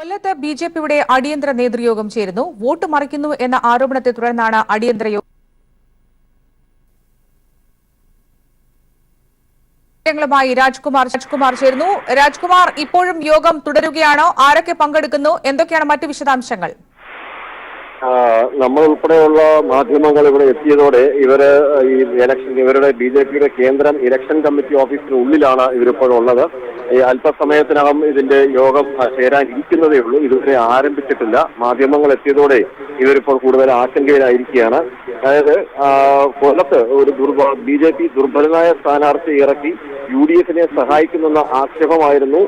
കൊല്ലത്ത് ബിജെപിയുടെ അടിയന്തര നേതൃയോഗം ചേരുന്നു. വോട്ട് മറിക്കുന്നു എന്ന ആരോപണത്തെ തുടർന്നാണ് അടിയന്തര യോഗം. രാജ്കുമാർ ചേരുന്നു. രാജ്കുമാർ, ഇപ്പോഴും യോഗം തുടരുകയാണോ? ആരൊക്കെ പങ്കെടുക്കുന്നു? എന്തൊക്കെയാണ് മറ്റ് വിശദാംശങ്ങൾ? നമ്മൾ ഉൾപ്പെടെയുള്ള മാധ്യമങ്ങൾ ഇവിടെ എത്തിയതോടെ ഇവരുടെ ബിജെപിയുടെ കേന്ദ്രം ഇലക്ഷൻ കമ്മിറ്റി ഓഫീസിനുള്ളിലാണ് ഇവരിപ്പോഴുള്ളത്. അല്പസമയത്തിനകം ഇതിന്റെ യോഗം ചേരാനിരിക്കുന്നതേ ഉള്ളൂ. ഇതുവരെ ആരംഭിച്ചിട്ടില്ല. മാധ്യമങ്ങൾ എത്തിയതോടെ ഇവരിപ്പോൾ കൂടുതൽ ആശങ്കയിലായിരിക്കുകയാണ്. അതായത് കൊല്ലത്ത് ഒരു ബിജെപി ദുർബലനായ സ്ഥാനാർത്ഥി ഇറക്കി UDFനെ സഹായിക്കുന്നെന്ന ആക്ഷേപമായിരുന്നു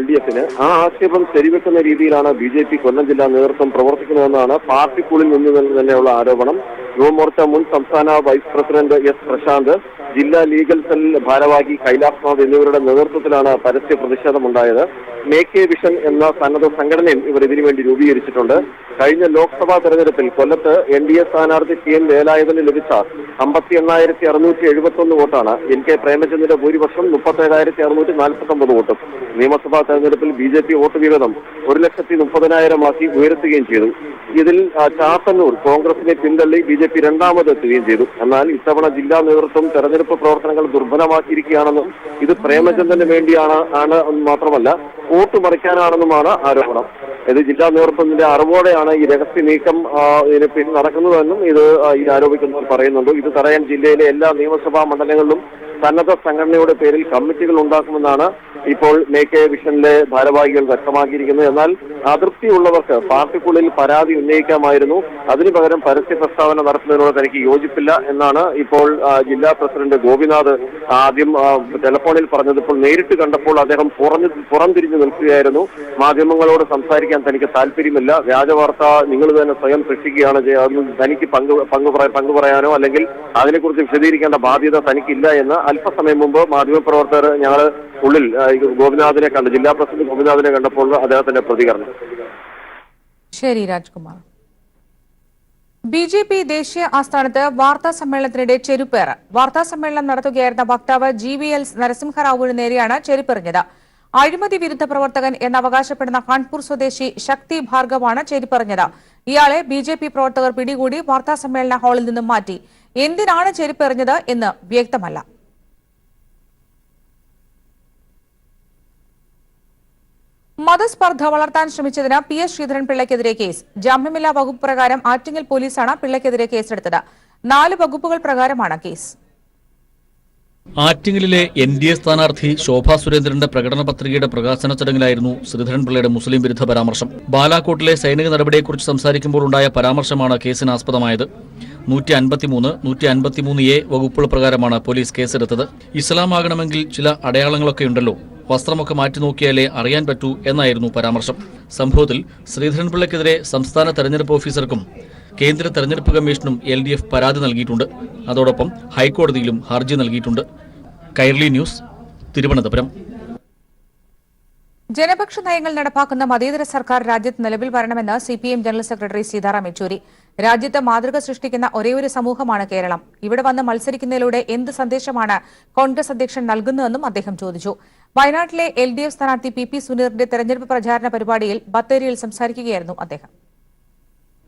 LDFന്. ആ ആക്ഷേപം ശരിവെക്കുന്ന രീതിയിലാണ് ബിജെപി കൊല്ലം ജില്ലാ നേതൃത്വം പ്രവർത്തിക്കുന്നതെന്നാണ് പാർട്ടിക്കുള്ളിൽ നിന്ന് തന്നെയുള്ള ആരോപണം. യുവമോർച്ച മുൻ സംസ്ഥാന വൈസ് പ്രസിഡന്റ് S പ്രശാന്ത്, ജില്ലാ ലീഗൽ സെൽ ഭാരവാഹി കൈലാസ്നാഥ് എന്നിവരുടെ നേതൃത്വത്തിലാണ് പരസ്യ പ്രതിഷേധമുണ്ടായത്. മേക്ക് എ വിഷൻ എന്ന സന്നദ്ധ സംഘടനയും ഇവർ ഇതിനുവേണ്ടി രൂപീകരിച്ചിട്ടുണ്ട്. കഴിഞ്ഞ ലോക്സഭാ തെരഞ്ഞെടുപ്പിൽ കൊല്ലത്ത് NDA സ്ഥാനാർത്ഥി TN വേലായുധന് ലഭിച്ച 58,671 വോട്ടാണ്. NK പ്രേമചന്ദ്രന്റെ ഭൂരിപക്ഷം 37,649 വോട്ടും. നിയമസഭാ തെരഞ്ഞെടുപ്പിൽ BJP വോട്ട് വിഹിതം 1,30,000 ഉയർത്തുകയും ചെയ്തു. ഇതിൽ ചാത്തന്നൂർ കോൺഗ്രസിനെ പിന്തള്ളി BJP രണ്ടാമതെത്തുകയും ചെയ്തു. എന്നാൽ ഇത്തവണ ജില്ലാ നേതൃത്വം തെരഞ്ഞെടുപ്പ് പ്രവർത്തനങ്ങൾ ദുർബലമാക്കിയിരിക്കുകയാണെന്നും ഇത് പ്രേമചന്ദ്രന് വേണ്ടിയാണ് മാത്രമല്ല വോട്ട് മറിക്കാനാണെന്നുമാണ് ആരോപണം. ഇത് ജില്ലാ നേതൃത്വത്തിന്റെ അറിവോടെയാണ് ഈ രഹസ്യ നീക്കം നടക്കുന്നതെന്നും ഈ ആരോപിക്കുന്നവർ പറയുന്നുണ്ട്. ഇത് തടയാൻ ജില്ലയിലെ എല്ലാ നിയമസഭാ മണ്ഡലങ്ങളിലും സന്നദ്ധ സംഘടനയുടെ പേരിൽ കമ്മിറ്റികൾ ഉണ്ടാക്കുമെന്നാണ് ഇപ്പോൾ മേക്ക് എ വിഷനിലെ ഭാരവാഹികൾ വ്യക്തമാക്കിയിരിക്കുന്നത്. എന്നാൽ അതൃപ്തിയുള്ളവർക്ക് പാർട്ടിക്കുള്ളിൽ പരാതി ഉന്നയിക്കാമായിരുന്നു. അതിനു പകരം പരസ്യ പ്രസ്താവന നടത്തുന്നതിനോട് തനിക്ക് യോജിപ്പില്ല എന്നാണ് ഇപ്പോൾ ജില്ലാ പ്രസിഡന്റ് ഗോപിനാഥ് ആദ്യം ടെലഫോണിൽ പറഞ്ഞത്. ഇപ്പോൾ നേരിട്ട് കണ്ടപ്പോൾ അദ്ദേഹം പുറംതിരിഞ്ഞു നിൽക്കുകയായിരുന്നു. മാധ്യമങ്ങളോട് സംസാരിക്കാൻ തനിക്ക് താല്പര്യമില്ല, വ്യാജവാർത്ത നിങ്ങൾ തന്നെ സ്വയം സൃഷ്ടിക്കുകയാണ് ചെയ്യുന്നത്, തനിക്ക് പങ്കു പറയാനോ അല്ലെങ്കിൽ അതിനെക്കുറിച്ച് വിശദീകരിക്കേണ്ട ബാധ്യത തനിക്കില്ല എന്ന് അല്പസമയം മുമ്പ് മാധ്യമപ്രവർത്തകർ ഞങ്ങൾ ഉള്ളിൽ ഗോപിനാഥിനെ കണ്ട്, ജില്ലാ പ്രസിഡന്റ് ഗോപിനാഥിനെ കണ്ടപ്പോൾ അദ്ദേഹത്തിന്റെ പ്രതികരണം. ശരി രാജ്കുമാർ. BJP ദേശീയ ആസ്ഥാനത്ത് വാർത്താ സമ്മേളനത്തിനിടെ ചെരുപ്പേറ്. വാർത്താ സമ്മേളനം നടത്തുകയായിരുന്ന വക്താവ് GVL നരസിംഹറാവുവിന് നേരെയാണ് ചെരുപ്പെറിഞ്ഞത്. അഴിമതി വിരുദ്ധ പ്രവർത്തകൻ എന്ന് അവകാശപ്പെടുന്ന കാൺപൂർ സ്വദേശി ശക്തി ഭാർഗവാണ് ചെരുപ്പെറിഞ്ഞത്. ഇയാളെ BJP പ്രവർത്തകർ പിടികൂടി വാർത്താ സമ്മേളന ഹാളിൽ നിന്നും മാറ്റി. എന്തിനാണ് ചെരുപ്പെറിഞ്ഞത് എന്ന് വ്യക്തമല്ല. മതസ്പർദ്ധ വളർത്താൻ ശ്രമിച്ചതിന് PS ശ്രീധരൻപിള്ളയ്ക്കെതിരെ കേസ്. ജാമ്യമില്ലാ വകുപ്പ് പ്രകാരം ആറ്റിങ്ങൽ പോലീസാണ് പിള്ളയ്ക്കെതിരെ കേസെടുത്തത്. 4 വകുപ്പുകൾ പ്രകാരമാണ് കേസ്. ആറ്റിങ്ങലിലെ NDA സ്ഥാനാർത്ഥി ശോഭാ സുരേന്ദ്രന്റെ പ്രകടന പത്രികയുടെ പ്രകാശന ചടങ്ങിലായിരുന്നു ശ്രീധരൻപിള്ളയുടെ മുസ്ലിം വിരുദ്ധ പരാമർശം. ബാലാക്കോട്ടിലെ സൈനിക നടപടിയെക്കുറിച്ച് സംസാരിക്കുമ്പോൾ ഉണ്ടായ പരാമർശമാണ് കേസിന് ആസ്പദമായത്. 153, 153A വകുപ്പുകൾ പ്രകാരമാണ് പോലീസ് കേസെടുത്തത്. ഇസ്ലാമാകണമെങ്കിൽ ചില അടയാളങ്ങളൊക്കെയുണ്ടല്ലോ, വസ്ത്രമൊക്കെ മാറ്റി നോക്കിയാലേ അറിയാൻ പറ്റൂ എന്നായിരുന്നു പരാമർശം. സംഭവത്തിൽ ശ്രീധരൻപിള്ളയ്ക്കെതിരെ സംസ്ഥാന തെരഞ്ഞെടുപ്പ് ഓഫീസർക്കും കേന്ദ്ര തെരഞ്ഞെടുപ്പ് കമ്മീഷനും LDF പരാതി നൽകിയിട്ടുണ്ട്. അതോടൊപ്പം ഹൈക്കോടതിയിലും ഹർജി നൽകിയിട്ടുണ്ട്. കൈരളി ന്യൂസ്, തിരുവനന്തപുരം. ജനപക്ഷ നയങ്ങൾ നടപ്പാക്കുന്ന മതേതര സർക്കാർ രാജ്യത്ത് നിലവിൽ വരണമെന്ന് CPM general secretary Sitaram Yechury. രാജ്യത്ത് മാതൃക സൃഷ്ടിക്കുന്ന ഒരേയൊരു സമൂഹമാണ് കേരളം. ഇവിടെ വന്ന് മത്സരിക്കുന്നതിലൂടെ എന്ത് സന്ദേശമാണ് കോൺഗ്രസ് അധ്യക്ഷൻ നൽകുന്നതെന്നും അദ്ദേഹം ചോദിച്ചു. വയനാട്ടിലെ LDF സ്ഥാനാർത്ഥി PP സുനീറിന്റെ തെരഞ്ഞെടുപ്പ് പ്രചാരണ പരിപാടിയിൽ ബത്തേരിയിൽ സംസാരിക്കുകയായിരുന്നു അദ്ദേഹം.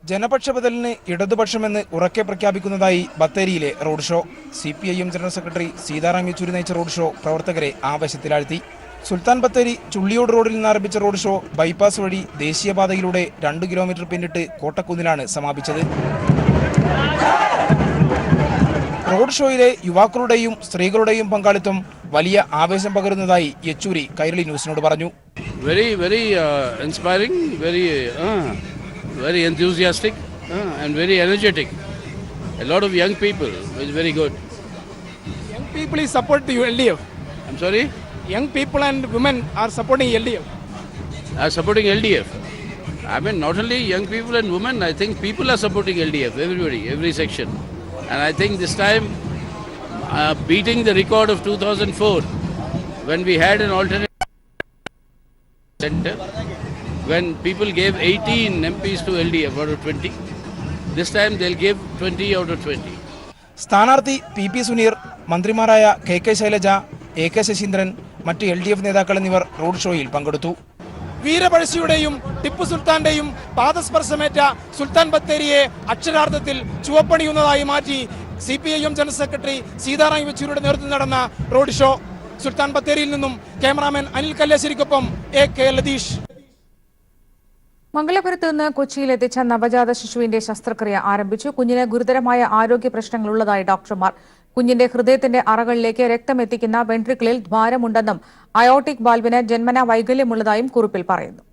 ജനപക്ഷ ബദലിന് ഇടതുപക്ഷമെന്ന് ഉറക്കെ പ്രഖ്യാപിക്കുന്നതായി ബത്തേരിയിലെ road show. CPIM general secretary Sitaram Yechury നയിച്ച റോഡ് ഷോ പ്രവർത്തകരെ ആവേശത്തിലാഴ്ത്തി. സുൽത്താൻ ബത്തേരി ചുള്ളിയോട് റോഡിൽ നിന്ന് ആരംഭിച്ച റോഡ് ഷോ ബൈപ്പാസ് വഴി ദേശീയപാതയിലൂടെ 2 കിലോമീറ്റർ പിന്നിട്ട് കോട്ടക്കുന്നിലാണ് സമാപിച്ചത്. റോഡ് ഷോയിലെ യുവാക്കളുടെയും സ്ത്രീകളുടെയും പങ്കാളിത്തം വലിയ ആവേശം പകരുന്നതായി യെച്ചൂരി കൈരളി ന്യൂസിനോട് പറഞ്ഞു. Very inspiring, very enthusiastic and very energetic. A lot of young people, it's very good. Young people is support the LDF. I'm sorry? Young people and women are supporting LDF. Are supporting LDF. I mean, not only young people and women, I think people are supporting LDF, everybody, every section. And I think this time, beating the record of 2004, when we had an alternate center, when people gave 18 MPs to LDF out of 20, this time they'll give 20 out of 20. സ്ഥാനാർത്ഥി PP Suneer, മന്ത്രിമാരായ KK Shailaja, AK Saseendran, മറ്റ് LDF നേതാക്കൾ എന്നിവർ road ഷോയിൽ പങ്കെടുത്തു. വീരപഴശ്ശിയുടെയും ടിപ്പു സുൽത്താന്റെയും പാദസ്പർശമേറ്റ സുൽത്താൻ ബത്തേരിയെ അക്ഷരാർത്ഥത്തിൽ ചുവപ്പണിയുന്നതായി മാറ്റി CPIM general secretary Sitaram യെച്ചൂരിയുടെ നേതൃത്വത്തിൽ നടന്ന റോഡ് ഷോ. സുൽത്താൻ ബത്തേരിയിൽ നിന്നും ക്യാമറാമാൻ അനിൽ കല്യാശ്ശേരിക്കൊപ്പം AK ലതീഷ്. മംഗലപുരത്ത് നിന്ന് കൊച്ചിയിലെത്തിച്ച നവജാത ശിശുവിന്റെ ശസ്ത്രക്രിയ ആരംഭിച്ചു. കുഞ്ഞിന് ഗുരുതരമായ ആരോഗ്യ പ്രശ്നങ്ങളുള്ളതായി ഡോക്ടർമാർ. കുഞ്ഞിന്റെ ഹൃദയത്തിന്റെ അറകളിലേക്ക് രക്തം എത്തിക്കുന്ന വെൻട്രിക്കിളിൽ ദ്വാരമുണ്ടെന്നും അയോട്ടിക് വാൽവിന് ജന്മനാ വൈകല്യമുള്ളതായും കുറിപ്പിൽ പറയുന്നു.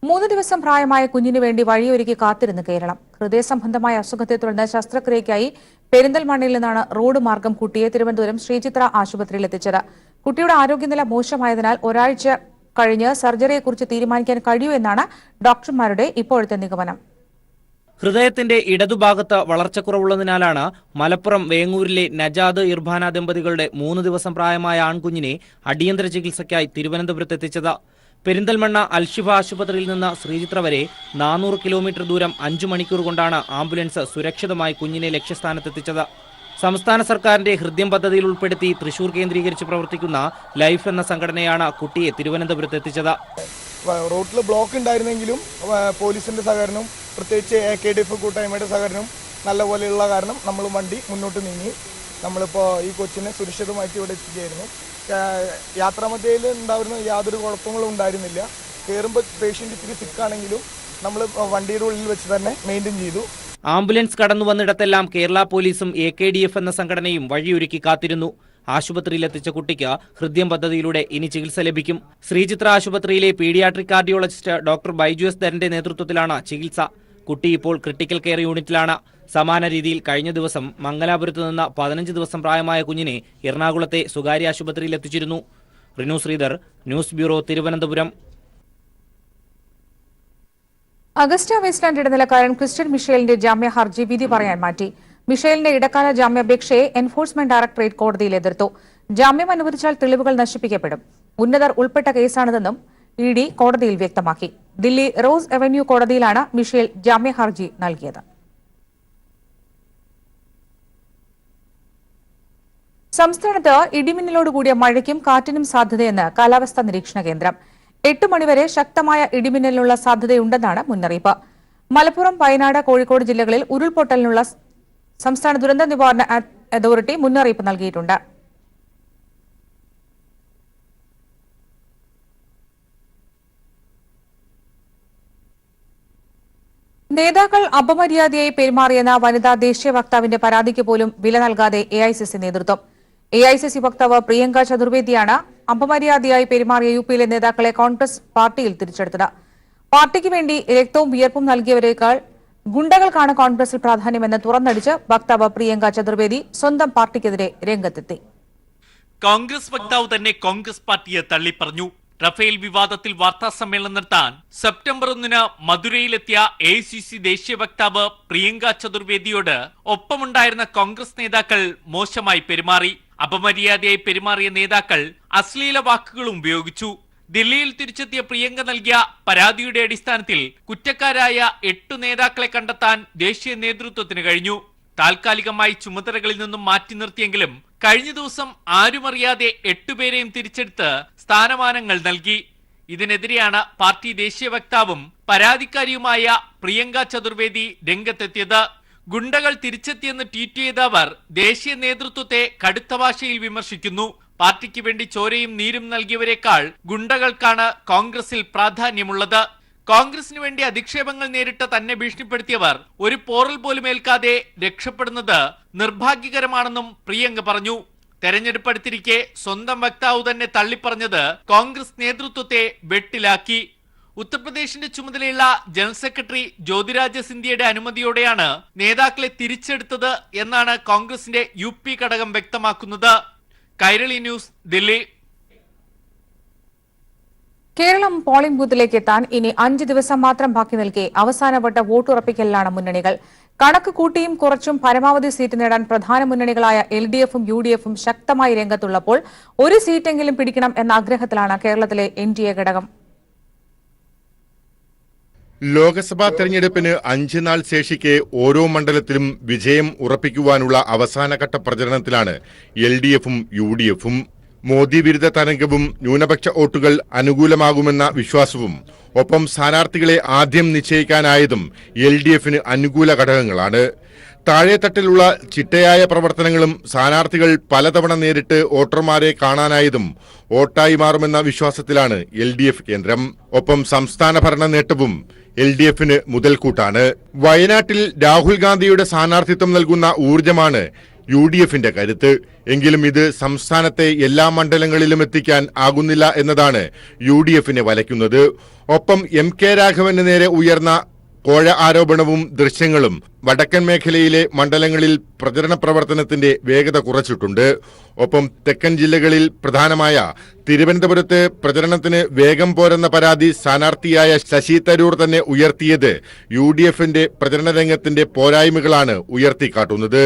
മൂന്ന് ദിവസം പ്രായമായ കുഞ്ഞിനു വേണ്ടി വഴിയൊരുക്കി കാത്തിരുന്ന് കേരളം. ഹൃദയ സംബന്ധമായ അസുഖത്തെ തുടർന്ന് ശസ്ത്രക്രിയയ്ക്കായി പെരിന്തൽമണ്ണയിൽ നിന്നാണ് റോഡ് മാർഗം കുട്ടിയെ തിരുവനന്തപുരം ശ്രീചിത്ര ആശുപത്രിയിൽ എത്തിച്ചത്. കുട്ടിയുടെ ആരോഗ്യനില മോശമായതിനാൽ ഒരാഴ്ച കഴിഞ്ഞ് സർജറിയെക്കുറിച്ച് തീരുമാനിക്കാൻ കഴിയൂ എന്നാണ് ഡോക്ടർമാരുടെ ഇപ്പോഴത്തെ നിഗമനം. ഹൃദയത്തിന്റെ ഇടതുഭാഗത്ത് വളർച്ചക്കുറവുള്ളതിനാലാണ് മലപ്പുറം വേങ്ങൂരിലെ നജാദ് ഇർബാന ദമ്പതികളുടെ 3 ദിവസം പ്രായമായ ആൺകുഞ്ഞിനെ അടിയന്തര ചികിത്സയ്ക്കായി തിരുവനന്തപുരത്ത് എത്തിച്ചത്. പെരിന്തൽമണ്ണ അൽഷിഫ ആശുപത്രിയിൽ നിന്ന് ശ്രീചിത്ര വരെ 400 കിലോമീറ്റർ ദൂരം 5 മണിക്കൂർ കൊണ്ടാണ് ആംബുലൻസ് സുരക്ഷിതമായി കുഞ്ഞിനെ ലക്ഷ്യസ്ഥാനത്തെത്തിച്ചത്. സംസ്ഥാന സർക്കാരിന്റെ ഹൃദ്യം പദ്ധതിയിൽ ഉൾപ്പെടുത്തി തൃശൂർ കേന്ദ്രീകരിച്ച് പ്രവർത്തിക്കുന്ന ലൈഫ് എന്ന സംഘടനയാണ് കുട്ടിയെ തിരുവനന്തപുരത്ത് എത്തിച്ചത്. റോഡിൽ ബ്ലോക്ക് ഉണ്ടായിരുന്നെങ്കിലും പോലീസിന്റെ സഹകരണം, പ്രത്യേകിച്ച് AKDF കൂട്ടായ്മയുടെ സഹകരണം നല്ലപോലെയുള്ള കാരണം നമ്മൾ വണ്ടി മുന്നോട്ട് നീങ്ങി നമ്മളിപ്പോൾ ഈ കൊച്ചിനെ സുരക്ഷിതമായിട്ട് ഇവിടെ എത്തിക്കുകയായിരുന്നു. യാത്രാമധ്യയിൽ ഉണ്ടായിരുന്ന യാതൊരു കുഴപ്പങ്ങളും ഉണ്ടായിരുന്നില്ല. കയറുമ്പോൾ പേഷ്യൻ്റ് ഇത്തിരി സിക്കാണെങ്കിലും നമ്മൾ വണ്ടിയുടെ ഉള്ളിൽ വെച്ച് തന്നെ മെയിൻറ്റെയിൻ ചെയ്തു. ആംബുലൻസ് കടന്നു വന്നിടത്തെല്ലാം കേരള പോലീസും AKDF എന്ന സംഘടനയും വഴിയൊരുക്കി കാത്തിരുന്നു. ആശുപത്രിയിലെത്തിച്ച കുട്ടിക്ക് ഹൃദ്യം പദ്ധതിയിലൂടെ ഇനി ചികിത്സ ലഭിക്കും. ശ്രീചിത്ര ആശുപത്രിയിലെ pediatric cardiologist doctor Baiju S ധരന്റെ നേതൃത്വത്തിലാണ് ചികിത്സ. കുട്ടി ഇപ്പോൾ ക്രിട്ടിക്കൽ കെയർ യൂണിറ്റിലാണ്. സമാന രീതിയിൽ കഴിഞ്ഞ ദിവസം മംഗലാപുരത്ത് നിന്ന് 15 ദിവസം പ്രായമായ കുഞ്ഞിനെ എറണാകുളത്തെ സ്വകാര്യ ആശുപത്രിയിൽ എത്തിച്ചിരുന്നു. Rinu Sreedhar, news bureau, Thiruvananthapuram. Agusta Westland ഇടനിലക്കാരൻ ക്രിസ്റ്റ്യൻ മിഷേലിന്റെ ജാമ്യ ഹർജി വിധി പറയാൻ മാറ്റി. മിഷേലിന്റെ ഇടക്കാല ജാമ്യാപേക്ഷയെ എൻഫോഴ്സ്മെന്റ് ഡയറക്ടറേറ്റ് കോടതിയിൽ എതിർത്തു. ജാമ്യം അനുവദിച്ചാൽ തെളിവുകൾ നശിപ്പിക്കപ്പെടും. ഉന്നതർ ഉൾപ്പെട്ട കേസാണിതെന്നും ED കോടതിയിൽ വ്യക്തമാക്കി. ദില്ലി റോസ് അവന്യൂ കോടതിയിലാണ് മിഷേൽ ജാമ്യ ഹർജി നൽകിയത്. സംസ്ഥാനത്ത് ഇടിമിന്നലോടുകൂടിയ മഴയ്ക്കും കാറ്റിനും സാധ്യതയെന്ന് കാലാവസ്ഥാ നിരീക്ഷണ കേന്ദ്രം. 8 മണിവരെ ശക്തമായ ഇടിമിന്നലിനുള്ള സാധ്യതയുണ്ടെന്നാണ് മുന്നറിയിപ്പ്. മലപ്പുറം, വയനാട്, കോഴിക്കോട് ജില്ലകളിൽ ഉരുൾപൊട്ടലിനുള്ള സംസ്ഥാന ദുരന്ത നിവാരണ അതോറിറ്റി മുന്നറിയിപ്പ് നൽകിയിട്ടുണ്ട്. നേതാക്കൾ അപമര്യാദയായി പെരുമാറിയെന്ന വനിതാ ദേശീയ വക്താവിന്റെ പരാതിക്ക് പോലും വില നൽകാതെ AICC നേതൃത്വം. AICC വക്താവ് പ്രിയങ്ക ചതുർവേദിയാണ് അപമര്യാദയായി പെരുമാറിയ UPയിലെ നേതാക്കളെ കോൺഗ്രസ് പാർട്ടിയിൽ തിരിച്ചെടുത്തത്. പാർട്ടിക്ക് വേണ്ടി രക്തവും വിയർപ്പും നൽകിയവരേക്കാൾ ഗുണ്ടകൾക്കാണ് കോൺഗ്രസിൽ പ്രാധാന്യമെന്ന് തുറന്നടിച്ച് വക്താവ് പ്രിയങ്ക ചതുർവേദി സ്വന്തം പാർട്ടിക്കെതിരെ രംഗത്തെത്തി. കോൺഗ്രസ് വക്താവ് തന്നെ കോൺഗ്രസ് പാർട്ടിയെ തള്ളിപ്പറഞ്ഞു. റഫേൽ വിവാദത്തിൽ വാർത്താ സമ്മേളനം നടത്താൻ സെപ്റ്റംബർ 1 മധുരയിലെത്തിയ AICC ദേശീയ വക്താവ് പ്രിയങ്ക ചതുർവേദിയോട് ഒപ്പമുണ്ടായിരുന്ന കോൺഗ്രസ് നേതാക്കൾ മോശമായി പെരുമാറി. അപമര്യാദയായി പെരുമാറിയ നേതാക്കൾ അശ്ലീല വാക്കുകളും ഉപയോഗിച്ചു. ദില്ലിയിൽ തിരിച്ചെത്തിയ പ്രിയങ്ക നൽകിയ പരാതിയുടെ അടിസ്ഥാനത്തിൽ കുറ്റക്കാരായ 8 നേതാക്കളെ കണ്ടെത്താൻ ദേശീയ നേതൃത്വത്തിന് കഴിഞ്ഞു. താൽക്കാലികമായി ചുമതലകളിൽ നിന്നും മാറ്റി നിർത്തിയെങ്കിലും കഴിഞ്ഞ ദിവസം ആരുമറിയാതെ 8 പേരെയും തിരിച്ചെടുത്ത് സ്ഥാനമാനങ്ങൾ നൽകി. ഇതിനെതിരെയാണ് പാർട്ടി ദേശീയ വക്താവും പരാതിക്കാരിയുമായ പ്രിയങ്ക ചതുർവേദി രംഗത്തെത്തിയത്. ഗുണ്ടകൾ തിരിച്ചെത്തിയെന്ന് ട്വീറ്റ് ചെയ്ത അവർ ദേശീയ നേതൃത്വത്തെ കടുത്ത ഭാഷയിൽ വിമർശിക്കുന്നു. പാർട്ടിക്ക് വേണ്ടി ചോരയും നീരും നൽകിയവരെക്കാൾ ഗുണ്ടകൾക്കാണ് കോൺഗ്രസിൽ പ്രാധാന്യമുള്ളത്. കോൺഗ്രസിന് വേണ്ടി അധിക്ഷേപങ്ങൾ നേരിട്ട തന്നെ ഭീഷണിപ്പെടുത്തിയവർ ഒരു പോറൽ പോലും ഏൽക്കാതെ രക്ഷപ്പെടുന്നത് നിർഭാഗ്യകരമാണെന്നും പ്രിയങ്ക പറഞ്ഞു. തെരഞ്ഞെടുപ്പ് അടുത്തിരിക്കെ സ്വന്തം വക്താവ് തന്നെ തള്ളിപ്പറഞ്ഞത് കോൺഗ്രസ് നേതൃത്വത്തെ വെട്ടിലാക്കി. ഉത്തർപ്രദേശിന്റെ ചുമതലയുള്ള ജനറൽ സെക്രട്ടറി ജ്യോതിരാജ സിന്ധ്യയുടെ അനുമതിയോടെയാണ് നേതാക്കളെ തിരിച്ചെടുത്തത് എന്നാണ് കോൺഗ്രസിന്റെ UP ഘടകം വ്യക്തമാക്കുന്നത്. കൈരളി ന്യൂസ്, ദില്ലി. കേരളം പോളിംഗ് ബൂത്തിലേക്ക് എത്താൻ ഇനി 5 ദിവസം മാത്രം ബാക്കി നിൽക്കെ അവസാനവട്ട വോട്ടുറപ്പിക്കലിലാണ് മുന്നണികൾ. കണക്ക് കൂട്ടിയും കുറച്ചും പരമാവധി സീറ്റ് നേടാൻ പ്രധാന മുന്നണികളായ LDFും UDFും ശക്തമായി രംഗത്തുള്ളപ്പോൾ ഒരു സീറ്റെങ്കിലും പിടിക്കണം എന്ന ആഗ്രഹത്തിലാണ് കേരളത്തിലെ NDA ഘടകം. ലോക്സഭാ തെരഞ്ഞെടുപ്പിന് 5 നാൾ ശേഷിക്കെ ഓരോ മണ്ഡലത്തിലും വിജയം ഉറപ്പിക്കുവാനുള്ള അവസാനഘട്ട പ്രചരണത്തിലാണ് LDFും UDFും. മോദി വിരുദ്ധ തരംഗവും ന്യൂനപക്ഷ വോട്ടുകൾ അനുകൂലമാകുമെന്ന വിശ്വാസവും ഒപ്പം സ്ഥാനാർത്ഥികളെ ആദ്യം നിശ്ചയിക്കാനായതും LDFിന് അനുകൂല ഘടകങ്ങളാണ്. താഴെത്തട്ടിലുള്ള ചിട്ടയായ പ്രവർത്തനങ്ങളും സ്ഥാനാർത്ഥികൾ പലതവണ നേരിട്ട് വോട്ടർമാരെ കാണാനായതും വോട്ടായി മാറുമെന്ന വിശ്വാസത്തിലാണ് LDF കേന്ദ്രം. ഒപ്പം സംസ്ഥാന ഭരണ നേട്ടവും LDFിന് മുതൽക്കൂട്ടാണ്. വയനാട്ടിൽ രാഹുൽ ഗാന്ധിയുടെ സ്ഥാനാർത്ഥിത്വം നൽകുന്ന ഊർജമാണ് UDFിന്റെ കരുത്ത്. എങ്കിലും ഇത് സംസ്ഥാനത്തെ എല്ലാ മണ്ഡലങ്ങളിലും എത്തിക്കാൻ ആകുന്നില്ല എന്നതാണ് UDFിനെ വലയ്ക്കുന്നത്. ഒപ്പം MK രാഘവന് നേരെ ഉയർന്ന കോഴ ആരോപണവും ദൃശ്യങ്ങളും വടക്കൻ മേഖലയിലെ മണ്ഡലങ്ങളിൽ പ്രചരണ പ്രവർത്തനത്തിന്റെ വേഗത കുറച്ചിട്ടുണ്ട്. ഒപ്പം തെക്കൻ ജില്ലകളിൽ പ്രധാനമായ തിരുവനന്തപുരത്ത് പ്രചരണത്തിന് വേഗം പോരെന്ന പരാതി സ്ഥാനാർത്ഥിയായ ശശി തരൂർ തന്നെ ഉയർത്തിയത് UDFിന്റെ പ്രചരണ രംഗത്തിന്റെ പോരായ്മകളാണ് ഉയർത്തിക്കാട്ടുന്നത്.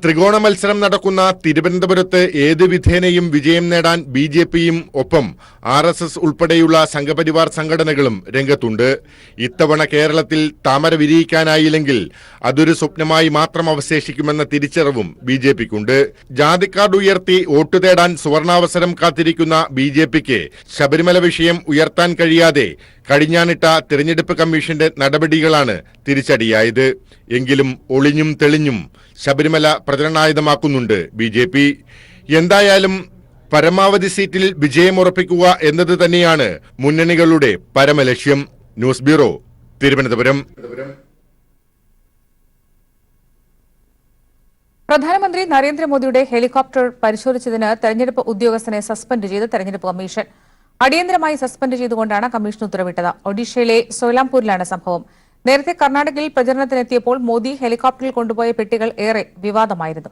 ത്രികോണ മത്സരം നടക്കുന്ന തിരുവനന്തപുരത്ത് ഏത് വിധേനയും വിജയം നേടാൻ BJPയും ഒപ്പം RSS ഉൾപ്പെടെയുള്ള സംഘപരിവാർ സംഘടനകളും രംഗത്തുണ്ട്. ഇത്തവണ കേരളത്തിൽ താമര വിരിയിക്കാനായില്ലെങ്കിൽ അതൊരു സ്വപ്നമായി മാത്രം അവശേഷിക്കുമെന്ന തിരിച്ചറിവും BJPക്കുണ്ട്. ജാതി കാർഡ് ഉയർത്തി വോട്ട് തേടാൻ സുവർണാവസരം കാത്തിരിക്കുന്ന BJPക്ക് ശബരിമല വിഷയം ഉയർത്താൻ കഴിയാതെ കഴിഞ്ഞാണിട്ട തിരഞ്ഞെടുപ്പ് കമ്മീഷന്റെ നടപടികളാണ് തിരിച്ചടിയായത്. എങ്കിലും ഒളിഞ്ഞും തെളിഞ്ഞും ശബരിമല പ്രചരണായുധമാക്കുന്നുണ്ട് BJP. എന്തായാലും പരമാവധി സീറ്റിൽ വിജയമുറപ്പിക്കുക എന്നത് തന്നെയാണ് മുന്നണികളുടെ പരമലക്ഷ്യം. News bureau, Thiruvananthapuram. പ്രധാനമന്ത്രി നരേന്ദ്രമോദിയുടെ ഹെലികോപ്റ്റർ പരിശോധിച്ചതിന് തെരഞ്ഞെടുപ്പ് ഉദ്യോഗസ്ഥനെ സസ്പെൻഡ് ചെയ്ത് തെരഞ്ഞെടുപ്പ് കമ്മീഷൻ. അടിയന്തരമായി സസ്പെൻഡ് ചെയ്തുകൊണ്ടാണ് കമ്മീഷൻ ഉത്തരവിട്ടത്. ഒഡീഷയിലെ സോലാംപൂരിലാണ് സംഭവം. നേരത്തെ കർണാടകയിൽ പ്രചരണത്തിനെത്തിയപ്പോൾ മോദി ഹെലികോപ്റ്ററിൽ കൊണ്ടുപോയ പെട്ടികൾ ഏറെ വിവാദമായിരുന്നു.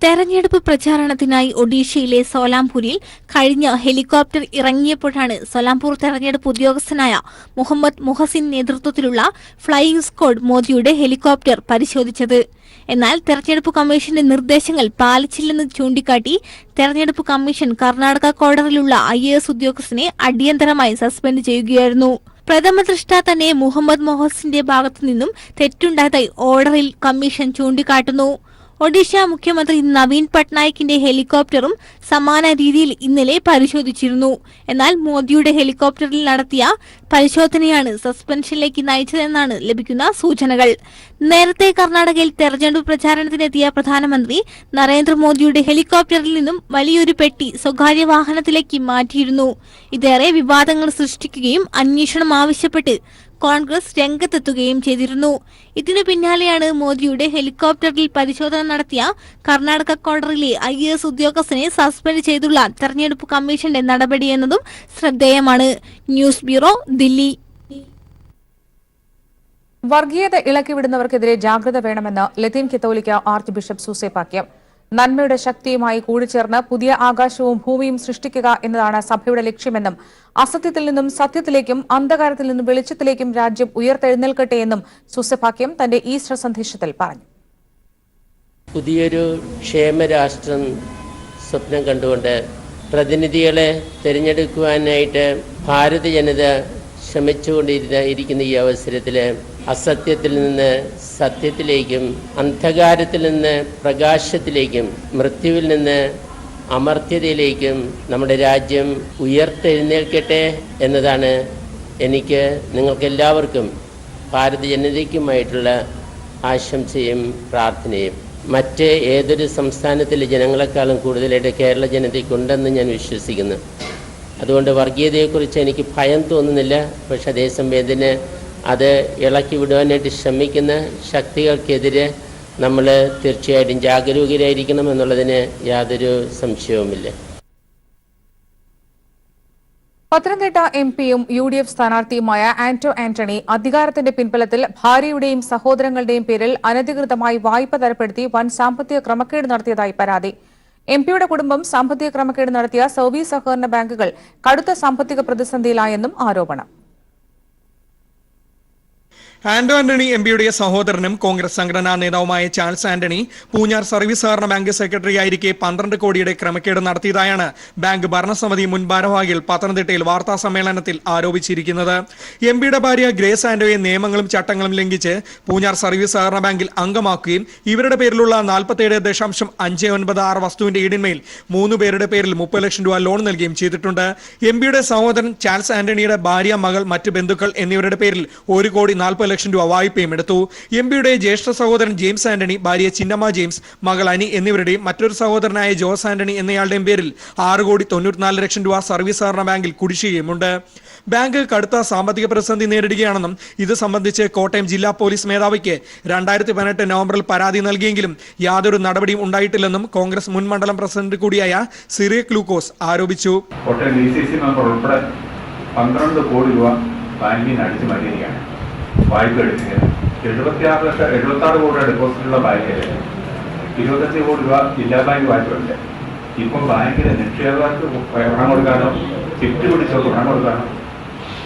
തെരഞ്ഞെടുപ്പ് പ്രചാരണത്തിനായി ഒഡീഷയിലെ സോലാംപൂരിൽ കഴിഞ്ഞ ഹെലികോപ്റ്റർ ഇറങ്ങിയപ്പോഴാണ് സോലാംപൂർ തെരഞ്ഞെടുപ്പ് ഉദ്യോഗസ്ഥനായ മുഹമ്മദ് മുഹസിൻ നേതൃത്വത്തിലുള്ള ഫ്ലൈയിംഗ് സ്ക്വാഡ് മോദിയുടെ ഹെലികോപ്റ്റർ പരിശോധിച്ചത്. എന്നാൽ തെരഞ്ഞെടുപ്പ് കമ്മീഷന്റെ നിർദ്ദേശങ്ങൾ പാലിച്ചില്ലെന്ന് ചൂണ്ടിക്കാട്ടി തെരഞ്ഞെടുപ്പ് കമ്മീഷൻ കർണാടക കോർഡറിലുള്ള IAS ഉദ്യോഗസ്ഥനെ അടിയന്തരമായി സസ്പെൻഡ് ചെയ്യുകയായിരുന്നു. പ്രഥമ ദൃഷ്ട്യാ തന്നെ മുഹമ്മദ് മൊഹസിന്റെ ഭാഗത്തുനിന്നും തെറ്റുണ്ടായതായി ഓർഡറിൽ കമ്മീഷൻ ചൂണ്ടിക്കാട്ടുന്നു. ഒഡീഷ മുഖ്യമന്ത്രി നവീൻ പട്നായിക്കിന്റെ ഹെലികോപ്റ്ററും സമാന രീതിയിൽ ഇന്നലെ പരിശോധിച്ചിരുന്നു. എന്നാൽ മോദിയുടെ ഹെലികോപ്റ്ററിൽ നടത്തിയ പരിശോധനയാണ് സസ്പെൻഷനിലേക്ക് നയിച്ചതെന്നാണ് ലഭിക്കുന്ന സൂചനകൾ. നേരത്തെ കർണാടകയിൽ തെരഞ്ഞെടുപ്പ് പ്രചാരണത്തിനെത്തിയ പ്രധാനമന്ത്രി നരേന്ദ്രമോദിയുടെ ഹെലികോപ്റ്ററിൽ നിന്നും വലിയൊരു പെട്ടി സ്വകാര്യ വാഹനത്തിലേക്ക് മാറ്റിയിരുന്നു. ഇതേറെ വിവാദങ്ങൾ സൃഷ്ടിക്കുകയും അന്വേഷണം ആവശ്യപ്പെട്ട് കോൺഗ്രസ് രംഗത്തെത്തുകയും ചെയ്തിരുന്നു. ഇതിനു പിന്നാലെയാണ് മോദിയുടെ ഹെലികോപ്റ്ററിൽ പരിശോധന നടത്തിയ കർണാടക കോർഡറിലെ IAS ഉദ്യോഗസ്ഥനെ സസ്പെൻഡ് ചെയ്തുള്ള തെരഞ്ഞെടുപ്പ് കമ്മീഷന്റെ നടപടിയെന്നതും ശ്രദ്ധേയമാണ്. News bureau, Delhi. വർഗീയത ഇളക്കിവിടുന്നവർക്കെതിരെ ജാഗ്രത വേണമെന്ന് ലത്തീൻ കത്തോലിക്ക ആർച്ച് ബിഷപ്പ് സൂസേപാക്യം. നന്മയുടെ ശക്തിയുമായി കൂടിച്ചേർന്ന് പുതിയ ആകാശവും ഭൂമിയും സൃഷ്ടിക്കുക എന്നതാണ് സഭയുടെ ലക്ഷ്യമെന്നും അസത്യത്തിൽ നിന്നും സത്യത്തിലേക്കും അന്ധകാരത്തിൽ നിന്നും വെളിച്ചത്തിലേക്കും രാജ്യം ഉയർത്തെഴുന്നേൽക്കട്ടെ എന്നും സൂസേപാക്യം തന്റെ ഈസ്റ്റർ സന്ദേശത്തിൽ പറഞ്ഞു. പുതിയൊരു ക്ഷേമരാഷ്ട്രം സ്വപ്നം കണ്ടുകൊണ്ട് പ്രതിനിധികളെ തിരഞ്ഞെടുക്കുവാനായിട്ട് ഭാരത ജനത ശ്രമിച്ചുകൊണ്ടിരിക്കുന്ന ഈ അവസരത്തിൽ അസത്യത്തിൽ നിന്ന് സത്യത്തിലേക്കും അന്ധകാരത്തിൽ നിന്ന് പ്രകാശത്തിലേക്കും മൃത്യുവിൽ നിന്ന് അമർത്യതയിലേക്കും നമ്മുടെ രാജ്യം ഉയർത്തെഴുന്നേൽക്കട്ടെ എന്നതാണ് എനിക്ക് നിങ്ങൾക്കെല്ലാവർക്കും ഭാരത ജനതയ്ക്കുമായിട്ടുള്ള ആശംസയും പ്രാർത്ഥനയും. മറ്റ് ഏതൊരു സംസ്ഥാനത്തിലെ ജനങ്ങളെക്കാളും കൂടുതലായിട്ട് കേരള ജനതയ്ക്കുണ്ടെന്ന് ഞാൻ വിശ്വസിക്കുന്നു. അതുകൊണ്ട് വർഗീയതയെക്കുറിച്ച് എനിക്ക് ഭയം തോന്നുന്നില്ല. പക്ഷെ അതേസമയത്തിന് അത് ഇളക്കി വിടുവാനായിട്ട് ശ്രമിക്കുന്ന ശക്തികൾക്കെതിരെ നമ്മൾ തീർച്ചയായിട്ടും ജാഗരൂകരായിരിക്കണം എന്നുള്ളതിന് യാതൊരു സംശയവുമില്ല. പത്തനംതിട്ട MP-യും UDF സ്ഥാനാർത്ഥിയുമായ ആന്റോ ആന്റണി അധികാരത്തിന്റെ പിൻബലത്തിൽ ഭാര്യയുടെയും സഹോദരങ്ങളുടെയും പേരിൽ അനധികൃതമായി വായ്പ തരപ്പെടുത്തി വൻ സാമ്പത്തിക ക്രമക്കേട് നടത്തിയതായി പരാതി. MP-യുടെ കുടുംബം സാമ്പത്തിക ക്രമക്കേട് നടത്തിയ സർവീസ് സഹകരണ ബാങ്കുകൾ കടുത്ത സാമ്പത്തിക പ്രതിസന്ധിയിലായെന്നും ആരോപണം. ആന്റോ ആന്റണി എംപിയുടെ സഹോദരനും കോൺഗ്രസ് സംഘടനാ നേതാവുമായ ചാൾസ് ആന്റണി പൂഞ്ഞാർ സർവീസ് സഹകരണ ബാങ്ക് സെക്രട്ടറി ആയിരിക്കെ 12 കോടിയുടെ ക്രമക്കേട് നടത്തിയതായാണ് ബാങ്ക് ഭരണസമിതി മുൻ ഭാരവാഹികൾ പത്തനംതിട്ടയിൽ വാർത്താ സമ്മേളനത്തിൽ ആരോപിച്ചിരിക്കുന്നത്. എംപിയുടെ ഭാര്യ ഗ്രേസ് ആന്റോയെ നിയമങ്ങളും ചട്ടങ്ങളും ലംഘിച്ച് പൂഞ്ഞാർ സർവീസ് സഹകരണ ബാങ്കിൽ അംഗമാക്കുകയും ഇവരുടെ പേരിലുള്ള 47.596 വസ്തുവിന്റെ ഈടിന്മേൽ 3 പേരുടെ പേരിൽ 30 ലക്ഷം രൂപ ലോൺ നൽകുകയും ചെയ്തിട്ടുണ്ട്. എംപിയുടെ സഹോദരൻ ചാൾസ് ആന്റണിയുടെ ഭാര്യ, മകൾ, മറ്റ് ബന്ധുക്കൾ എന്നിവരുടെ പേരിൽ 1 കോടി 40 ലക്ഷം രൂപ വായ്പയും എടുത്തു. എംപിയുടെ ജ്യേഷ്ഠ സഹോദരൻ ജെയിംസ് ആന്റണി, ഭാര്യ ചിന്നമ്മ ജെയിംസ്, മകൾ അനി എന്നിവരുടെയും മറ്റൊരു സഹോദരനായ ജോസ് ആന്റണി എന്നയാളുടെയും പേരിൽ 6 കോടി 94 ലക്ഷം രൂപ സർവീസ് സഹകരണ ബാങ്കിൽ കുടിശ്ശികയുമുണ്ട്. ബാങ്ക് കടുത്ത സാമ്പത്തിക പ്രതിസന്ധി നേരിടുകയാണെന്നും ഇത് സംബന്ധിച്ച് കോട്ടയം ജില്ലാ പോലീസ് മേധാവിക്ക് 2018 നവംബറിൽ പരാതി നൽകിയെങ്കിലും യാതൊരു നടപടിയും ഉണ്ടായിട്ടില്ലെന്നും കോൺഗ്രസ് മുൻ മണ്ഡലം പ്രസിഡന്റ് കൂടിയായ സിറിയക് ലൂക്കോസ് ആരോപിച്ചു. കോട്ടയം DCC മെമ്പർ ഉൾപ്പെടെ 12 കോടി രൂപ ബാങ്കിൽ നിന്ന് അടിച്ചു മാറ്റിയിരിക്കുകയാണ്. വായ്പ എടുക്കുന്നത് 76 കോടി ഡെപ്പോസിറ്റുള്ള ബാങ്കിൽ 25 കോടി രൂപ ജില്ലാ ബാങ്ക് വായ്പയുണ്ട്. ഇപ്പം ബാങ്കിലെ നിക്ഷേപകർക്ക് പണം കൊടുക്കാനോ ചിറ്റ് പിടിച്ചോ പണം കൊടുക്കാനോ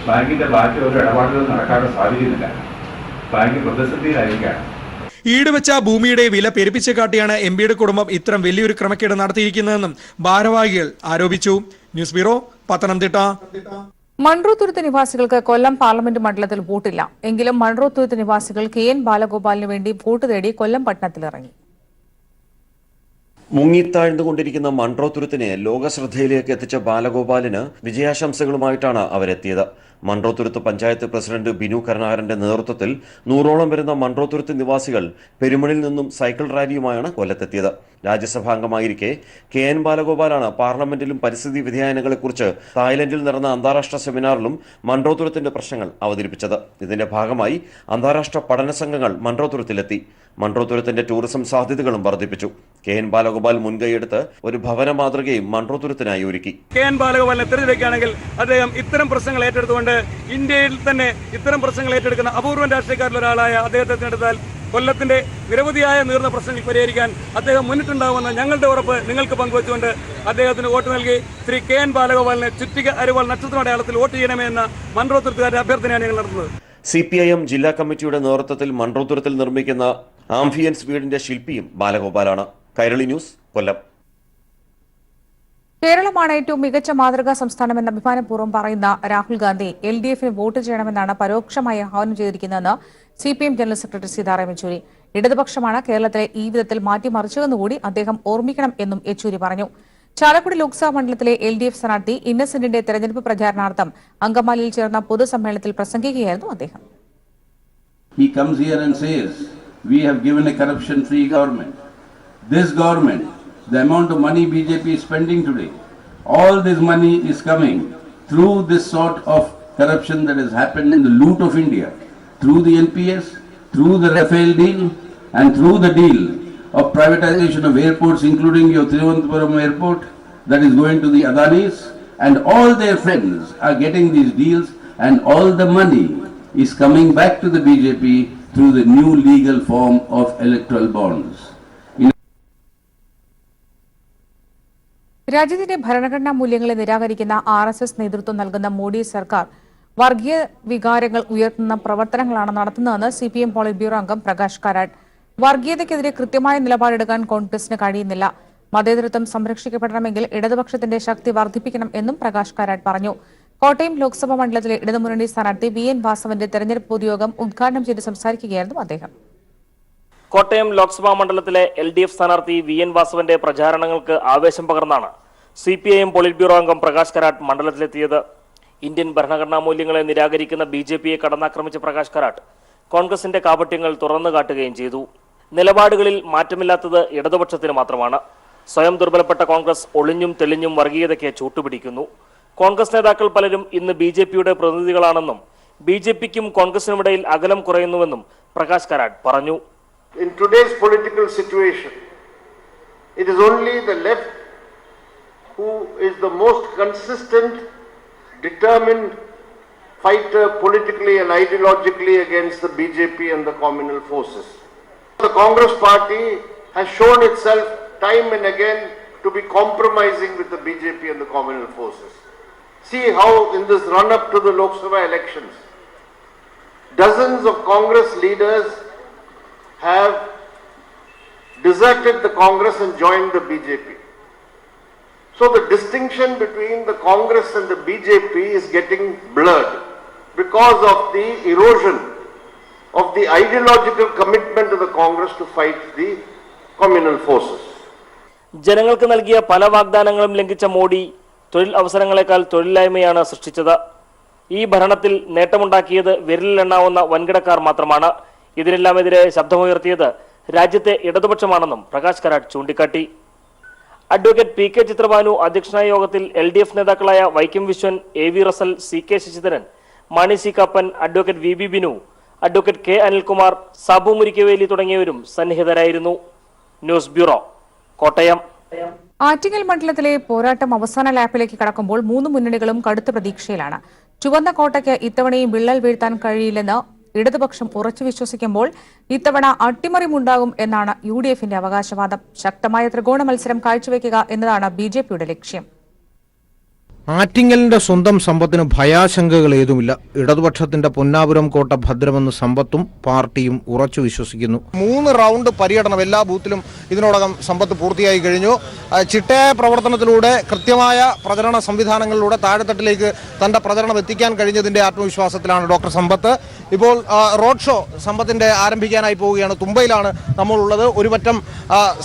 ബാങ്കിന്റെ ബാക്കി ഒരു ഇടപാടുകൾ നടക്കാതെ സാധിക്കുന്നില്ല. ബാങ്ക് പ്രതിസന്ധിയിലായിരിക്കുകയാണ്. ഈടുവെച്ച ഭൂമിയുടെ വില പെരുപ്പിച്ച് കാട്ടിയാണ് എംപിയുടെ കുടുംബം ഇത്തരം വലിയൊരു ക്രമക്കേട് നടത്തിയിരിക്കുന്നതെന്നും ഭാരവാഹികൾ ആരോപിച്ചു. News bureau, Pathanamthitta. മൺട്രോത്തുരുത്ത് നിവാസികൾക്ക് കൊല്ലം പാർലമെന്റ് മണ്ഡലത്തിൽ വോട്ടില്ല. എങ്കിലും മൺട്രോത്തുരുത്ത് നിവാസികൾ KN ബാലഗോപാലിന് വേണ്ടി വോട്ട് തേടി കൊല്ലം പട്ടണത്തിലിറങ്ങി. മുങ്ങിത്താഴ്ന്നുകൊണ്ടിരിക്കുന്ന മൺട്രോത്തുരുത്തിനെ ലോകശ്രദ്ധയിലേക്ക് എത്തിച്ച ബാലഗോപാലിന് വിജയാശംസകളുമായിട്ടാണ് അവരെത്തിയത്. മൺട്രോത്തുരുത്ത് പഞ്ചായത്ത് പ്രസിഡന്റ് ബിനു കരുണാകരന്റെ നേതൃത്വത്തിൽ 100ഓളം വരുന്ന മൺട്രോത്തുരുത്ത് നിവാസികൾ പെരുമണിൽ നിന്നും സൈക്കിൾ റാലിയുമായാണ് കൊല്ലത്തെത്തിയത്. രാജ്യസഭാംഗമായിരിക്കെ KN ബാലഗോപാലാണ് പാർലമെന്റിലും പരിസ്ഥിതി വ്യതിയാനങ്ങളെക്കുറിച്ച് തായ്ലൻഡിൽ നടന്ന അന്താരാഷ്ട്ര സെമിനാറിലും മൺട്രോത്തുരുത്തിന്റെ പ്രശ്നങ്ങൾ അവതരിപ്പിച്ചത്. ഇതിന്റെ ഭാഗമായി അന്താരാഷ്ട്ര പഠന സംഘങ്ങൾ മൺട്രോത്തുരുത്തിലെത്തി. മൺട്രോത്തുരുത്തിന്റെ ടൂറിസം സാധ്യതകളും വർദ്ധിപ്പിച്ചു. KN ബാലഗോപാൽ മുൻകൈയെടുത്ത് ഒരു ഭവന മാതൃകയും മൺട്രോത്തുരുത്തിനായി ഒരുക്കി. KN ബാലഗോപാലിനെ തിരഞ്ഞെടുക്കുകയാണെങ്കിൽ അദ്ദേഹം ഇത്തരം പ്രശ്നങ്ങൾ ഏറ്റെടുത്തുകൊണ്ട് ഇന്ത്യയിൽ തന്നെ ഇത്തരം പ്രശ്നങ്ങൾ ഏറ്റെടുക്കുന്ന അപൂർവം രാഷ്ട്രീയക്കാരിൽ ഒരാളായ അദ്ദേഹത്തെ തിരഞ്ഞെടുത്താൽ കൊല്ലത്തിന്റെ നിരവധിയായ നീർന്ന പ്രശ്നങ്ങൾ പരിഹരിക്കാൻ അദ്ദേഹം മുന്നിട്ടുണ്ടാവുമെന്ന ഞങ്ങളുടെ ഉറപ്പ് നിങ്ങൾക്ക് പങ്കുവച്ചുകൊണ്ട് അദ്ദേഹത്തിന് വോട്ട് നൽകി ശ്രീ KN ബാലഗോപാലിനെ ചുറ്റിക അരിവാൾ നക്ഷത്ര അടയാളത്തിൽ വോട്ട് ചെയ്യണമേ എന്ന മൺട്രോത്തുരുത്തുകാരുടെ അഭ്യർത്ഥനയാണ് ഞങ്ങൾ നടത്തുന്നത്. CPIM ജില്ലാ കമ്മിറ്റിയുടെ നേതൃത്വത്തിൽ മൺട്രോത്തുരുത്തിൽ നിർമ്മിക്കുന്ന ആംഫിയൻസ് വീടിന്റെ ശില്പിയും ബാലഗോപാലാണ്. കൈരളി ന്യൂസ്, കൊല്ലം. കേരളമാണ് ഏറ്റവും മികച്ച മാതൃകാ സംസ്ഥാനമെന്ന് അഭിമാനപൂർവ്വം പറയുന്ന രാഹുൽ ഗാന്ധി LDFന് വോട്ട് ചെയ്യണമെന്നാണ് പരോക്ഷമായി ആഹ്വാനം ചെയ്തിരിക്കുന്നതെന്ന് CPM general secretary Sitaram Yechury. ഇടതുപക്ഷമാണ് കേരളത്തിലെ ഈ വിധത്തിൽ മാറ്റിമറിച്ചതെന്നുകൂടി അദ്ദേഹം ഓർമ്മിക്കണം എന്നും യെച്ചൂരി പറഞ്ഞു. ചാലക്കുടി ലോക്സഭാ മണ്ഡലത്തിലെ LDF സ്ഥാനാർത്ഥി ഇന്നസെന്റിന്റെ തെരഞ്ഞെടുപ്പ് പ്രചാരണാർത്ഥം അങ്കമാലിയിൽ ചേർന്ന പൊതുസമ്മേളനത്തിൽ പ്രസംഗിക്കുകയായിരുന്നു അദ്ദേഹം. He comes here and says, we have given a corruption-free government. This government, the amount of money BJP is spending today, all this money is coming through this sort of corruption that has happened in the loot of India, through the NPS, through the Rafale deal, and through the deal of privatization of airports, including your Thiruvananthapuram airport, that is going to the Adanis, and all their friends are getting these deals, and all the money is coming back to the BJP through the new legal form of electoral bonds. രാജ്യത്തിന്റെ ഭരണഘടനാ മൂല്യങ്ങളെ നിരാകരിക്കുന്ന RSS നേതൃത്വം നൽകുന്ന മോഡി സർക്കാർ വർഗീയ വികാരങ്ങൾ ഉയർത്തുന്ന പ്രവർത്തനങ്ങളാണ് നടത്തുന്നതെന്ന് CPM പോളിറ്റ് ബ്യൂറോ അംഗം പ്രകാശ് കാരാട്ട്. വർഗീയതയ്ക്കെതിരെ കൃത്യമായ നിലപാടെടുക്കാൻ കോൺഗ്രസിന് കഴിയുന്നില്ല. മതേതരത്വം സംരക്ഷിക്കപ്പെടണമെങ്കിൽ ഇടതുപക്ഷത്തിന്റെ ശക്തി വർദ്ധിപ്പിക്കണം എന്നും പ്രകാശ് കാരാട്ട് പറഞ്ഞു. കോട്ടയം ലോക്സഭാ മണ്ഡലത്തിലെ ഇടതുമുന്നണി സ്ഥാനാർത്ഥി VN വാസവന്റെ തെരഞ്ഞെടുപ്പ് പൊതുയോഗം ഉദ്ഘാടനം ചെയ്ത് സംസാരിക്കുകയായിരുന്നു അദ്ദേഹം. കോട്ടയം ലോക്സഭാ മണ്ഡലത്തിലെ LDF സ്ഥാനാർത്ഥി VN വാസവന്റെ പ്രചാരണങ്ങൾക്ക് ആവേശം പകർന്നാണ് CPIM പോളിറ്റ് ബ്യൂറോ അംഗം പ്രകാശ് കാരാട്ട് മണ്ഡലത്തിലെത്തിയത്. ഇന്ത്യൻ ഭരണഘടനാ മൂല്യങ്ങളെ നിരാകരിക്കുന്ന BJPയെ കടന്നാക്രമിച്ച പ്രകാശ് കാരാട്ട് കോൺഗ്രസിന്റെ കാപട്യങ്ങൾ തുറന്നു കാട്ടുകയും ചെയ്തു. നിലപാടുകളിൽ മാറ്റമില്ലാത്തത് ഇടതുപക്ഷത്തിന് മാത്രമാണ്. സ്വയം ദുർബലപ്പെട്ട കോൺഗ്രസ് ഒളിഞ്ഞും തെളിഞ്ഞും വർഗീയതയ്ക്ക് ചൂട്ടുപിടിക്കുന്നു. കോൺഗ്രസ് നേതാക്കൾ പലരും ഇന്ന് BJPയുടെ പ്രതിനിധികളാണെന്നും BJPക്കും കോൺഗ്രസിനുമിടയിൽ അകലം കുറയുന്നുവെന്നും പ്രകാശ് കാരാട്ട് പറഞ്ഞു. In today's political situation, it is only the left who is the most consistent, determined fighter politically and ideologically against the BJP and the communal forces. The Congress party has shown itself time and again to be compromising with the BJP and the communal forces. See how in this run-up to the Lok Sabha elections, dozens of Congress leaders have deserted the Congress and joined the BJP. So the distinction between the Congress and the BJP is getting blurred because of the erosion of the ideological commitment of the Congress to fight the communal forces. ജനങ്ങൾക്ക് നൽകിയ പല വാഗ്ദാനങ്ങളും ലംഘിച്ച മോഡി തൊഴിൽ അവസരങ്ങളെക്കാൾ തൊഴിലില്ലായ്മയാണ് സൃഷ്ടിച്ചത്. ഈ ഭരണത്തിൽ നേട്ടമുണ്ടാക്കിയത് വിരലിലെണ്ണാവുന്ന വൻകിടക്കാർ മാത്രമാണ്. ഇതിനെല്ലാമെതിരെ ശബ്ദമുയർത്തിയത് രാജ്യത്തെ ഇടതുപക്ഷമാണെന്നും പ്രകാശ് കാരാട്ട് ചൂണ്ടിക്കാട്ടി. അഡ്വക്കേറ്റ് പി കെ ചിത്രഭാനു അധ്യക്ഷനായ യോഗത്തിൽ LDF നേതാക്കളായ Vaikom Viswan, AV Russel, CK Sasidharan, Mani C Kappan, advocate VB Binu, advocate K Anilkumar, Sabu Murikkaveli തുടങ്ങിയവരും സന്നിഹിതരായിരുന്നു. News bureau, Kottayam. ആറ്റിങ്ങൽ മണ്ഡലത്തിലെ പോരാട്ടം അവസാന ലാപ്പിലേക്ക് കടക്കുമ്പോൾ 3 മുന്നണികളും കടുത്ത പ്രതീക്ഷയിലാണ്. ചുവന്ന കോട്ടയ്ക്ക് ഇത്തവണയും വിള്ളൽ വീഴ്ത്താൻ കഴിയില്ലെന്ന് ഇടതുപക്ഷം ഉറച്ചു വിശ്വസിക്കുമ്പോൾ ഇത്തവണ അട്ടിമറിമുണ്ടാകും എന്നാണ് UDFന്റെ അവകാശവാദം. ശക്തമായ ത്രികോണ മത്സരം കാഴ്ചവെക്കുക എന്നതാണ് BJPയുടെ ലക്ഷ്യം. ആറ്റിങ്ങലിന്റെ സ്വന്തം സമ്പത്തിന് ഭയാശങ്കകൾ ഏതുമില്ല. ഇടതുപക്ഷത്തിന്റെ പൊന്നാപുരം കോട്ട ഭദ്രമെന്ന് സമ്പത്തും പാർട്ടിയും ഉറച്ചു വിശ്വസിക്കുന്നു. 3 റൗണ്ട് പര്യടനം എല്ലാ ബൂത്തിലും ഇതിനോടകം സമ്പത്ത് പൂർത്തിയായി കഴിഞ്ഞു. ചിട്ടയായ പ്രവർത്തനത്തിലൂടെ, കൃത്യമായ പ്രചരണ സംവിധാനങ്ങളിലൂടെ താഴെത്തട്ടിലേക്ക് തന്റെ പ്രചരണം എത്തിക്കാൻ കഴിഞ്ഞതിന്റെ ആത്മവിശ്വാസത്തിലാണ് ഡോക്ടർ സമ്പത്ത്. ഇപ്പോൾ റോഡ് ഷോ സമ്പത്തിന്റെ ആരംഭിക്കാനായി പോവുകയാണ്. തുമ്പയിലാണ് നമ്മളുള്ളത്. ഒരു പറ്റം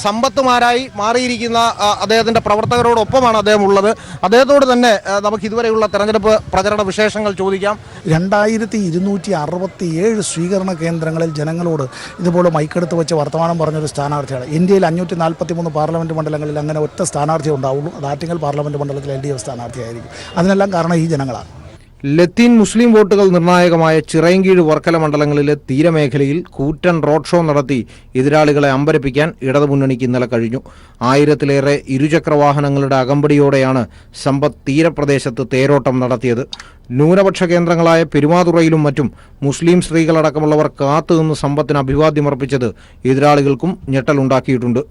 സമ്പത്തുമാരായി മാറിയിരിക്കുന്ന അദ്ദേഹത്തിന്റെ പ്രവർത്തകരോടൊപ്പമാണ് അദ്ദേഹം ഉള്ളത്. അദ്ദേഹത്തോട് തന്നെ നമുക്ക് ഇതുവരെയുള്ള തെരഞ്ഞെടുപ്പ് പ്രചരണ വിശേഷങ്ങൾ ചോദിക്കാം. 2267 സ്വീകരണ കേന്ദ്രങ്ങളിൽ ജനങ്ങളോട് ഇതുപോലെ മൈക്കെടുത്ത് വെച്ച് വർത്തമാനം പറഞ്ഞൊരു സ്ഥാനാർത്ഥിയാണ്. ഇന്ത്യയിൽ 543 പാർലമെന്റ് മണ്ഡലങ്ങളിൽ അങ്ങനെ ഒറ്റ സ്ഥാനാർത്ഥി ഉണ്ടാവുള്ളൂ. അത് ആറ്റിങ്ങൽ പാർലമെന്റ് മണ്ഡലത്തിൽ LDF സ്ഥാനാർത്ഥിയായിരിക്കും. അതിനെല്ലാം കാരണം ഈ ജനങ്ങളാണ്. ലത്തീൻ മുസ്ലിം വോട്ടുകൾ നിർണായകമായ ചിറയൻകീഴ് വർക്കല മണ്ഡലങ്ങളിലെ തീരമേഖലയിൽ കൂറ്റൻ റോഡ് ഷോ നടത്തി എതിരാളികളെ അമ്പരപ്പിക്കാൻ ഇടതുമുന്നണിക്ക് ഇന്നലെ കഴിഞ്ഞു. 1000-ലേറെ ഇരുചക്രവാഹനങ്ങളുടെ അകമ്പടിയോടെയാണ് സമ്പത്ത് തീരപ്രദേശത്ത് തേരോട്ടം നടത്തിയത്. ന്യൂനപക്ഷ കേന്ദ്രങ്ങളായ പെരുമാതുറയിലും മറ്റും മുസ്ലിം സ്ത്രീകളടക്കമുള്ളവർ കാത്തുനിന്ന് സമ്പത്തിന് അഭിവാദ്യമർപ്പിച്ചത് എതിരാളികൾക്കും ഞെട്ടലുണ്ടാക്കിയിട്ടുണ്ട്.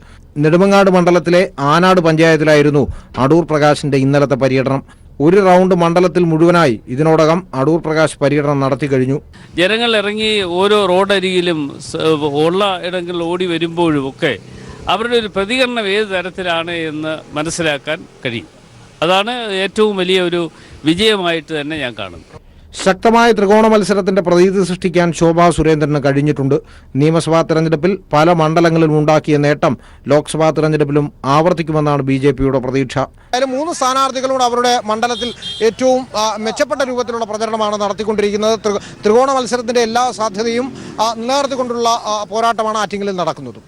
നെടുമങ്ങാട് മണ്ഡലത്തിലെ ആനാട് പഞ്ചായത്തിലായിരുന്നു അടൂർ പ്രകാശിന്റെ ഇന്നലത്തെ പര്യടനം. ഒരു റൗണ്ട് മണ്ഡലത്തിൽ മുഴുവനായി ഇതിനോടകം അടൂർ പ്രകാശ് പര്യടനം നടത്തി കഴിഞ്ഞു. ജനങ്ങൾ ഇറങ്ങി ഓരോ റോഡരികിലും ഉള്ള ഇടങ്ങളിൽ ഓടി വരുമ്പോഴും ഒക്കെ അവരുടെ ഒരു പ്രതികരണം ഏത് തരത്തിലാണ് എന്ന് മനസ്സിലാക്കാൻ കഴിയും. അതാണ് ഏറ്റവും വലിയ ഒരു വിജയമായിട്ട് തന്നെ ഞാൻ കാണുന്നത്. ശക്തമായ ത്രികോണ മത്സരത്തിന്റെ പ്രതീതി സൃഷ്ടിക്കാൻ ശോഭാ സുരേന്ദ്രന് കഴിഞ്ഞിട്ടുണ്ട്. നിയമസഭാ തെരഞ്ഞെടുപ്പിൽ പല മണ്ഡലങ്ങളിലും ഉണ്ടാക്കിയ നേട്ടം ലോക്സഭാ തെരഞ്ഞെടുപ്പിലും ആവർത്തിക്കുമെന്നാണ് BJPയുടെ പ്രതീക്ഷ. 3 സ്ഥാനാർത്ഥികളോട് അവരുടെ മണ്ഡലത്തിൽ ഏറ്റവും മെച്ചപ്പെട്ട രൂപത്തിലുള്ള പ്രചരണമാണ് നടത്തിക്കൊണ്ടിരിക്കുന്നത്. ത്രികോണ മത്സരത്തിന്റെ എല്ലാ സാധ്യതയും നിലനിർത്തിക്കൊണ്ടുള്ള പോരാട്ടമാണ് ആറ്റിങ്ങലിൽ നടക്കുന്നത്.